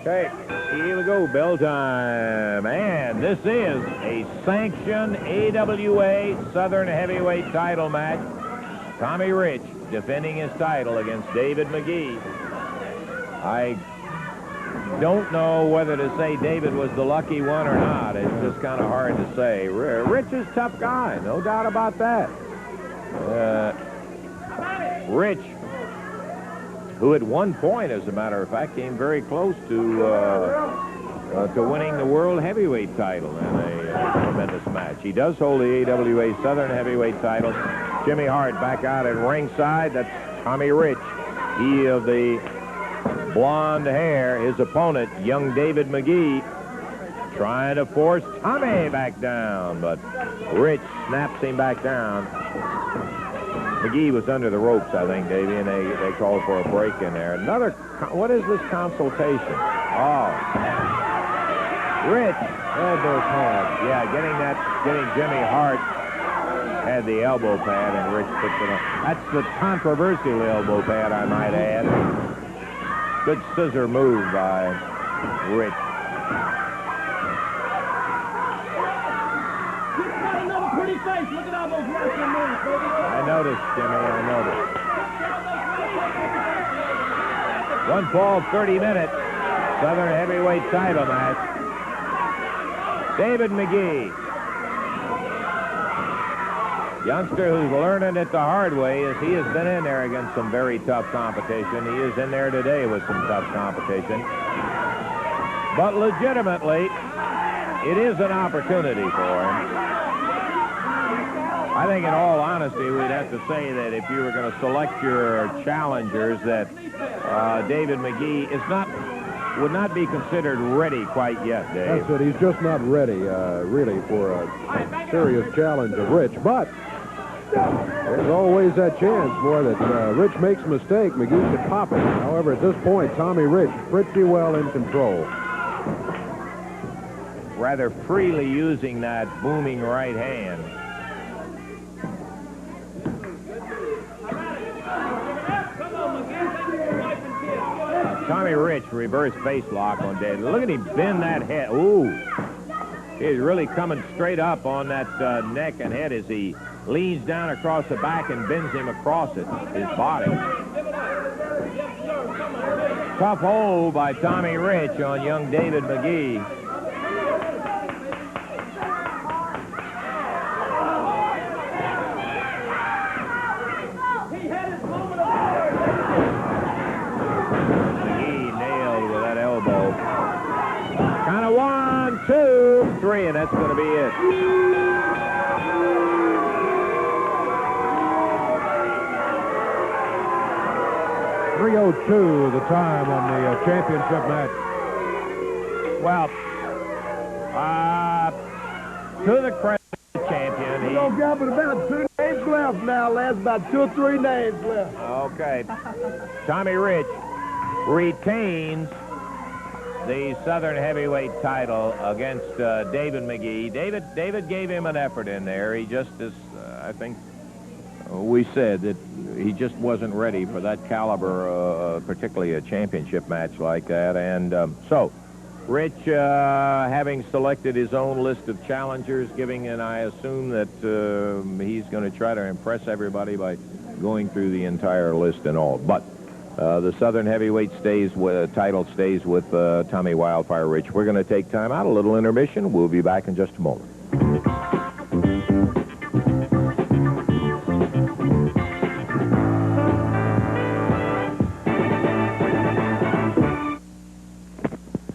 Okay, here we go, bell time. And this is a sanctioned AWA Southern Heavyweight title match. Tommy Rich defending his title against David McGee. I don't know whether to say David was the lucky one or not. It's just kind of hard to say. Rich is a tough guy, no doubt about that. Rich, who at one point, as a matter of fact, came very close to winning the World Heavyweight title in a tremendous match. He does hold the AWA Southern Heavyweight title. Jimmy Hart back out at ringside. That's Tommy Rich. He of the blonde hair. His opponent, young David McGee, trying to force Tommy back down, but Rich snaps him back down. McGee was under the ropes, I think, Davey, and they called for a break in there. What is this consultation? Oh. Rich had those hands. Yeah, getting Jimmy Hart had the elbow pad, and Rich picked it up. That's the controversial elbow pad, I might add. Good scissor move by Rich. Look at all those wrestling moves, baby. I noticed, Jimmy, I noticed. One fall, 30 minutes. Southern Heavyweight title match. David McGee. Youngster who's learning it the hard way, as he has been in there against some very tough competition. He is in there today with some tough competition. But legitimately, it is an opportunity for him. I think in all honesty, we'd have to say that if you were going to select your challengers, that David McGee would not be considered ready quite yet, Dave. That's it. He's just not ready, really, for a serious challenge of Rich. But there's always that chance, boy, that Rich makes a mistake. McGee could pop it. However, at this point, Tommy Rich pretty well in control. Rather freely using that booming right hand. Tommy Rich, reverse face lock on David. Look at him bend that head. Ooh. He's really coming straight up on that neck and head as he leans down across the back and bends him across it, his body. Tough hold by Tommy Rich on young David McGee. Kind of 1, 2, 3, and that's going to be it. .302 the time on the championship match. Well, to the credit of the champion. We're going to go with about 2 names left now, lads. About 2 or 3 names left. Okay. Tommy Rich retains the Southern Heavyweight title against David McGee. David gave him an effort in there. He just is, I think, we said that he just wasn't ready for that caliber, particularly a championship match like that. And so, Rich, having selected his own list of challengers, and I assume that he's going to try to impress everybody by going through the entire list and all. But the Southern Heavyweight title stays with Tommy Wildfire Rich. We're going to take time out, a little intermission. We'll be back in just a moment.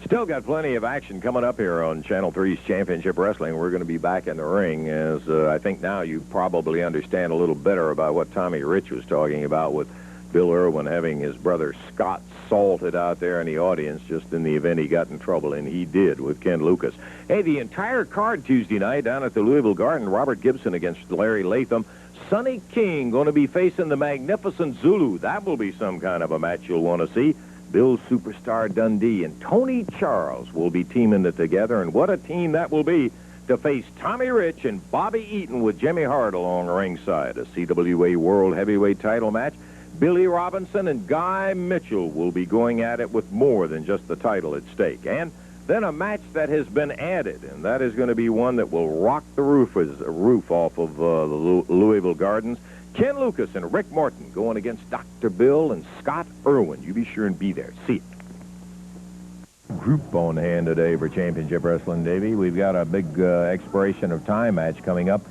Still got plenty of action coming up here on Channel 3's Championship Wrestling. We're going to be back in the ring, as I think now you probably understand a little better about what Tommy Rich was talking about with Bill Irwin having his brother Scott salted out there in the audience just in the event he got in trouble, and he did with Ken Lucas. Hey, the entire card Tuesday night down at the Louisville Garden, Robert Gibson against Larry Latham. Sonny King going to be facing the Magnificent Zulu. That will be some kind of a match you'll want to see. Bill Superstar Dundee and Tony Charles will be teaming it together, and what a team that will be to face Tommy Rich and Bobby Eaton with Jimmy Hart along ringside. A CWA World Heavyweight title match. Billy Robinson and Guy Mitchell will be going at it with more than just the title at stake. And then a match that has been added, and that is going to be one that will rock the roof off of the Louisville Gardens. Ken Lucas and Rick Morton going against Dr. Bill and Scott Irwin. You be sure and be there. See it. Group on hand today for Championship Wrestling, Davey. We've got a big expiration of time match coming up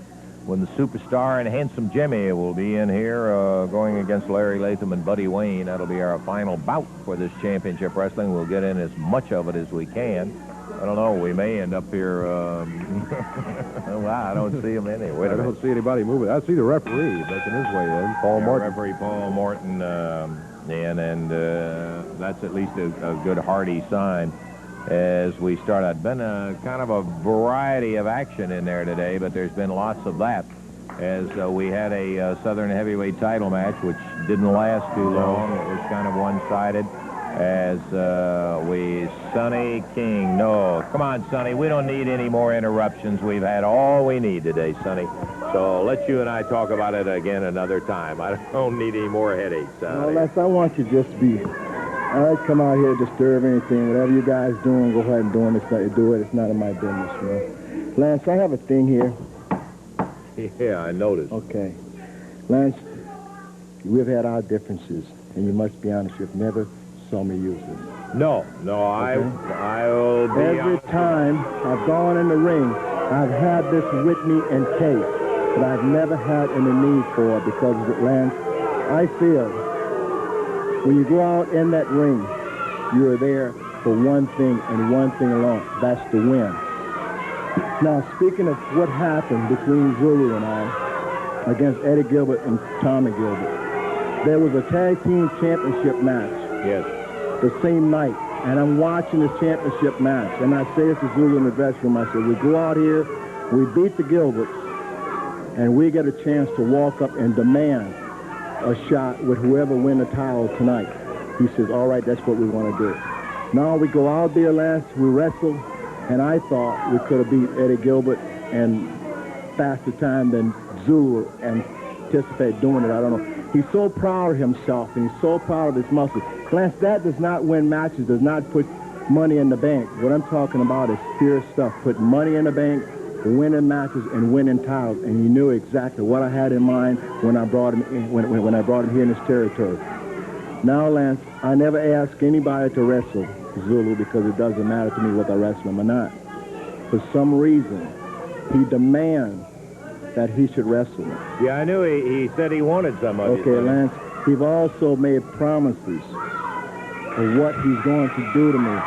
when the Superstar and Handsome Jimmy will be in here going against Larry Latham and Buddy Wayne. That'll be our final bout for this Championship Wrestling. We'll get in as much of it as we can. I don't know. We may end up here. Well, I don't see him anywhere. I don't see anybody moving. I see the referee making his way in. Paul Morton. Referee Paul Morton. And that's at least a good hearty sign as we start out. Been kind of a variety of action in there today, but there's been lots of that. As we had a Southern Heavyweight title match, which didn't last too long. It was kind of one-sided. As Sonny King. No, come on, Sonny. We don't need any more interruptions. We've had all we need today, Sonny. So let you and I talk about it again another time. I don't need any more headaches. Well, Les, I want you just to be. I come out here to disturb anything. Whatever you guys doing, go ahead and do it. It's none of my business, you know. Lance, I have a thing here. Yeah, I noticed. Okay. Lance, we've had our differences, and you must be honest, you've never saw me use this. No, Okay. I'll be Every honest. time I've gone in the ring, I've had this with me in case, but I've never had any need for it because, Lance, I feel when you go out in that ring, you're there for one thing and one thing alone. That's to win. Now, speaking of what happened between Zulu and I against Eddie Gilbert and Tommy Gilbert, there was a tag team championship match. Yes. The same night, and I'm watching this championship match, and I say it to Zulu in the dressing room. I said, we go out here, we beat the Gilberts, and we get a chance to walk up and demand a shot with whoever win the title tonight. He says, all right, that's what we want to do. Now we go out there, Lance, we wrestle, and I thought we could have beat Eddie Gilbert in faster time than Zulu anticipated doing it. I don't know. He's so proud of himself, and he's so proud of his muscles. Lance, that does not win matches, does not put money in the bank. What I'm talking about is serious stuff. Put money in the bank, winning matches, and winning titles. And he knew exactly what I had in mind when I brought him in, when I brought him here in this territory. Now, Lance, I never ask anybody to wrestle Zulu because it doesn't matter to me whether I wrestle him or not. For some reason, he demands that he should wrestle me. Yeah, I knew he said he wanted some of it. Okay, Lance, he's also made promises of what he's going to do to me.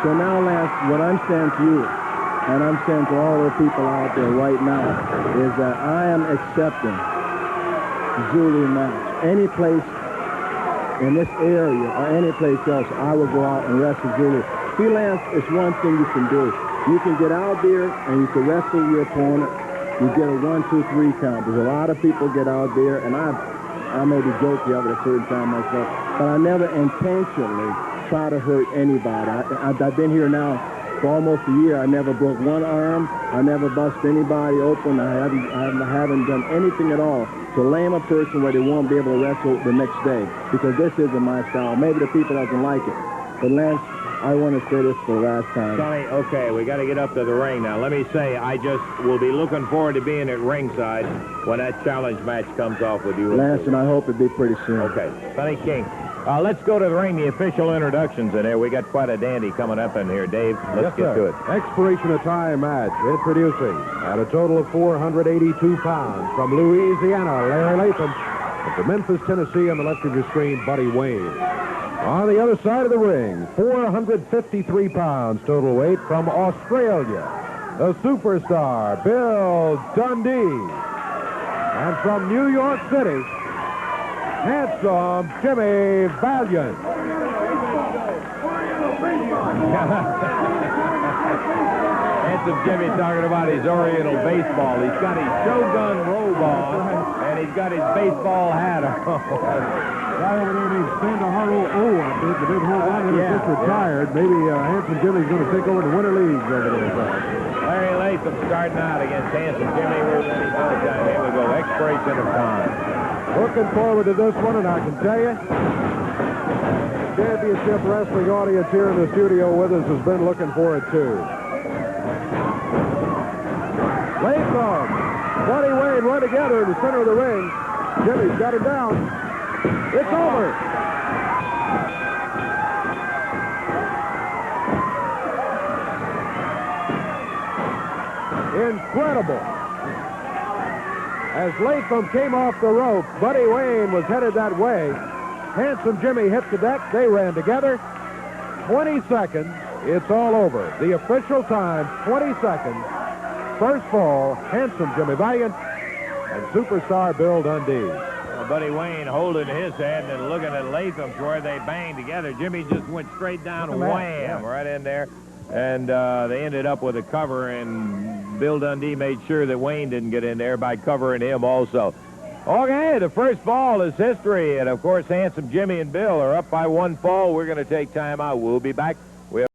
So now, Lance, what I'm saying to you, and I'm saying to all the people out there right now, is that I am accepting Zulu match. Any place in this area or any place else, I will go out and wrestle Zulu. See, Lance, it's one thing you can do. You can get out there and you can wrestle your opponent. You get a 1, 2, 3 count. There's a lot of people get out there, and I may be guilty of it at a certain time myself, but I never intentionally try to hurt anybody. I've been here now for almost a year. I never broke one arm. I never bust anybody open. I haven't done anything at all to lame a person where they won't be able to wrestle the next day, because this isn't my style. Maybe the people doesn't like it. But, Lance, I want to say this for the last time. Sonny, okay, we got to get up to the ring now. Let me say, I just will be looking forward to being at ringside when that challenge match comes off with you. Lance, and I hope it'll be pretty soon. Okay, Sonny King. Let's go to the ring, the official introductions in there. We got quite a dandy coming up in here, Dave. Let's get to it. Expiration of time match. Introducing at a total of 482 pounds from Louisiana, Larry Latham. And from Memphis, Tennessee, on the left of your screen, Buddy Wayne. On the other side of the ring, 453 pounds total weight from Australia, the superstar, Bill Dundee. And from New York City, handsome Jimmy Valiant. Handsome Jimmy talking about his Oriental baseball. He's got his Shogun robe on, and he's got his baseball hat on. Right over there named Sandaharo O, I think. The big home run hitter just retired. Maybe Handsome Jimmy's going to take over the winter leagues over there. Larry Latham starting out against Handsome Jimmy. We're ready for the time. Here we go. Expiration of time. Looking forward to this one, and I can tell you, the championship wrestling audience here in the studio with us has been looking for it, too. Latham, Buddy Wayne run together in the center of the ring. Jimmy's got him down. It's over. Incredible. As Latham came off the rope, Buddy Wayne was headed that way. Handsome Jimmy hit the deck. They ran together. 20 seconds. It's all over. The official time, 20 seconds. First fall, Handsome Jimmy Valiant and Superstar Bill Dundee. Buddy Wayne holding his head and looking at Latham's where they banged together. Jimmy just went straight down, wham, right in there. And they ended up with a cover, and Bill Dundee made sure that Wayne didn't get in there by covering him also. Okay, the first fall is history, and of course, Handsome Jimmy and Bill are up by one fall. We're going to take time out. We'll be back